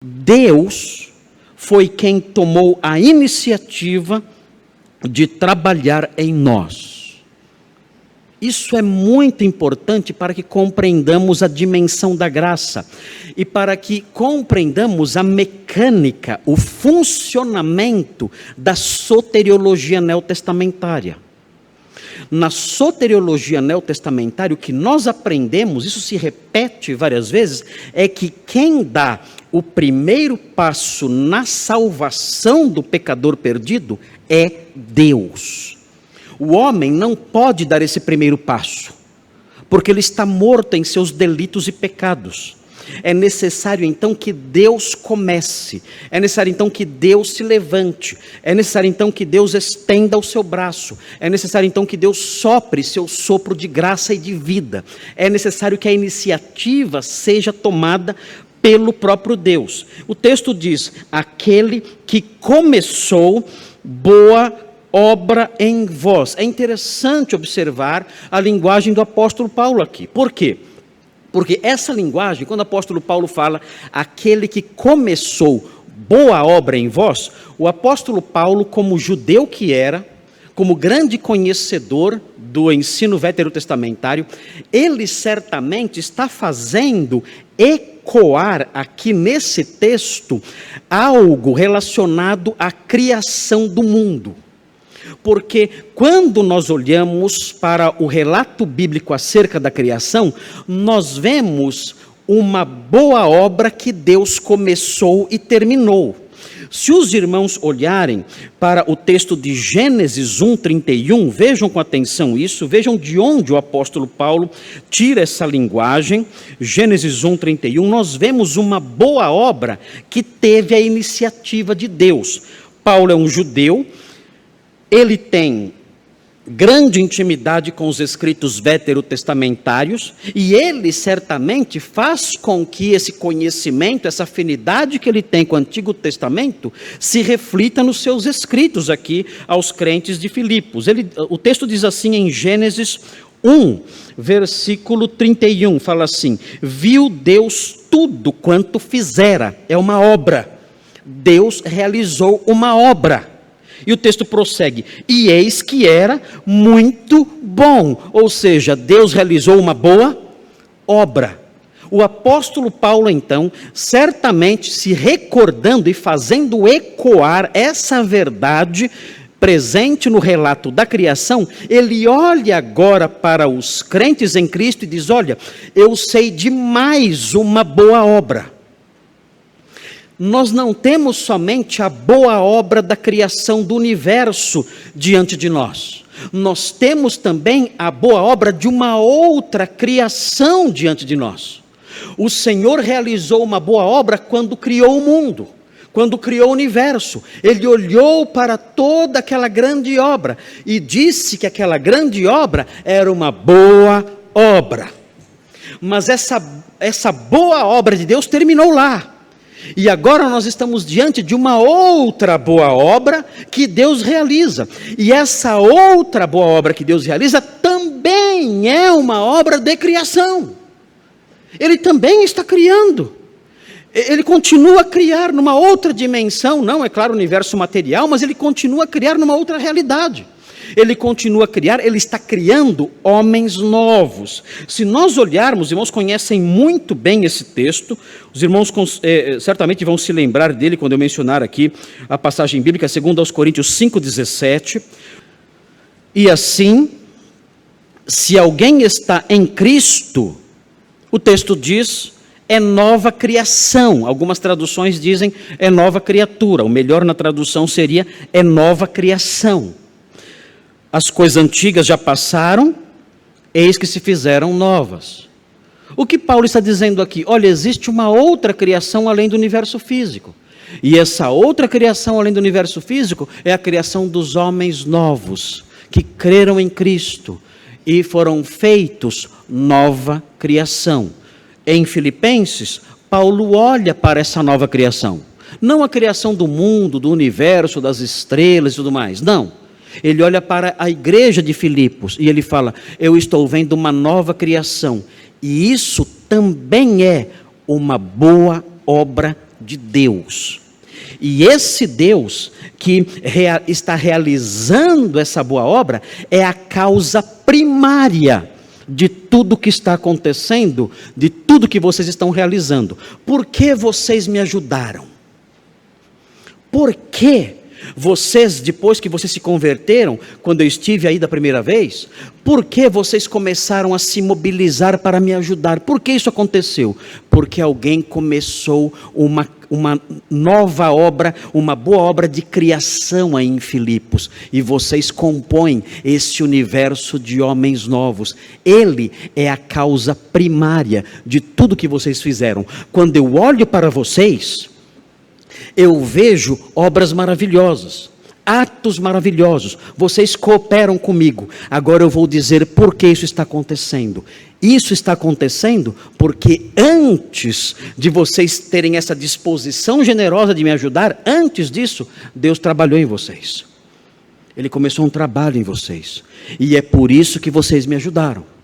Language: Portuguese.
Deus foi quem tomou a iniciativa de trabalhar em nós. Isso é muito importante para que compreendamos a dimensão da graça e para que compreendamos a mecânica, o funcionamento da soteriologia neotestamentária. Na soteriologia neotestamentária, o que nós aprendemos, isso se repete várias vezes, é que quem dá o primeiro passo na salvação do pecador perdido é Deus. O homem não pode dar esse primeiro passo, porque ele está morto em seus delitos e pecados. É necessário então que Deus comece, é necessário então que Deus se levante, é necessário então que Deus estenda o seu braço, é necessário então que Deus sopre seu sopro de graça e de vida, é necessário que a iniciativa seja tomada pelo próprio Deus. O texto diz: aquele que começou boa obra em vós. É interessante observar a linguagem do apóstolo Paulo aqui. Por quê? Porque essa linguagem, quando o apóstolo Paulo fala, aquele que começou boa obra em vós, o apóstolo Paulo, como judeu que era, como grande conhecedor do ensino veterotestamentário, ele certamente está fazendo ecoar aqui nesse texto algo relacionado à criação do mundo. Porque quando nós olhamos para o relato bíblico acerca da criação, nós vemos uma boa obra que Deus começou e terminou. Se os irmãos olharem para o texto de Gênesis 1:31, vejam com atenção isso, vejam de onde o apóstolo Paulo tira essa linguagem. Gênesis 1:31, nós vemos uma boa obra que teve a iniciativa de Deus. Paulo é um judeu, ele tem grande intimidade com os escritos veterotestamentários, e ele certamente faz com que esse conhecimento, essa afinidade que ele tem com o Antigo Testamento, se reflita nos seus escritos aqui aos crentes de Filipos. O texto diz assim em Gênesis 1, versículo 31, fala assim: viu Deus tudo quanto fizera, é uma obra, Deus realizou uma obra. E o texto prossegue: e eis que era muito bom. Ou seja, Deus realizou uma boa obra. O apóstolo Paulo, então, certamente se recordando e fazendo ecoar essa verdade presente no relato da criação, ele olha agora para os crentes em Cristo e diz: olha, eu sei de mais uma boa obra. Nós não temos somente a boa obra da criação do universo diante de nós. Nós temos também a boa obra de uma outra criação diante de nós. O Senhor realizou uma boa obra quando criou o mundo, quando criou o universo. Ele olhou para toda aquela grande obra e disse que aquela grande obra era uma boa obra. Mas essa boa obra de Deus terminou lá. E agora nós estamos diante de uma outra boa obra que Deus realiza. E essa outra boa obra que Deus realiza também é uma obra de criação. Ele também está criando. Ele continua a criar numa outra dimensão, não, é claro, o universo material, mas ele continua a criar numa outra realidade. Ele continua a criar, ele está criando homens novos. Se nós olharmos, os irmãos conhecem muito bem esse texto, os irmãos certamente vão se lembrar dele quando eu mencionar aqui a passagem bíblica, 2 Coríntios 5,17. E assim, se alguém está em Cristo, o texto diz, é nova criação. Algumas traduções dizem, é nova criatura. O melhor na tradução seria, é nova criação. As coisas antigas já passaram, eis que se fizeram novas. O que Paulo está dizendo aqui? Olha, existe uma outra criação além do universo físico. E essa outra criação além do universo físico é a criação dos homens novos, que creram em Cristo e foram feitos nova criação. Em Filipenses, Paulo olha para essa nova criação. Não a criação do mundo, do universo, das estrelas e tudo mais, não. Ele olha para a igreja de Filipos e ele fala, eu estou vendo uma nova criação. E isso também é uma boa obra de Deus. E esse Deus que está realizando essa boa obra é a causa primária de tudo que está acontecendo, de tudo que vocês estão realizando. Por que vocês me ajudaram? Por que vocês, depois que vocês se converteram, quando eu estive aí da primeira vez, por que vocês começaram a se mobilizar para me ajudar? Por que isso aconteceu? Porque alguém começou uma nova obra, uma boa obra de criação aí em Filipos, e vocês compõem esse universo de homens novos. Ele é a causa primária de tudo que vocês fizeram. Quando eu olho para vocês, eu vejo obras maravilhosas, atos maravilhosos, vocês cooperam comigo. Agora eu vou dizer por que isso está acontecendo. Isso está acontecendo porque antes de vocês terem essa disposição generosa de me ajudar, antes disso, Deus trabalhou em vocês. Ele começou um trabalho em vocês, e é por isso que vocês me ajudaram.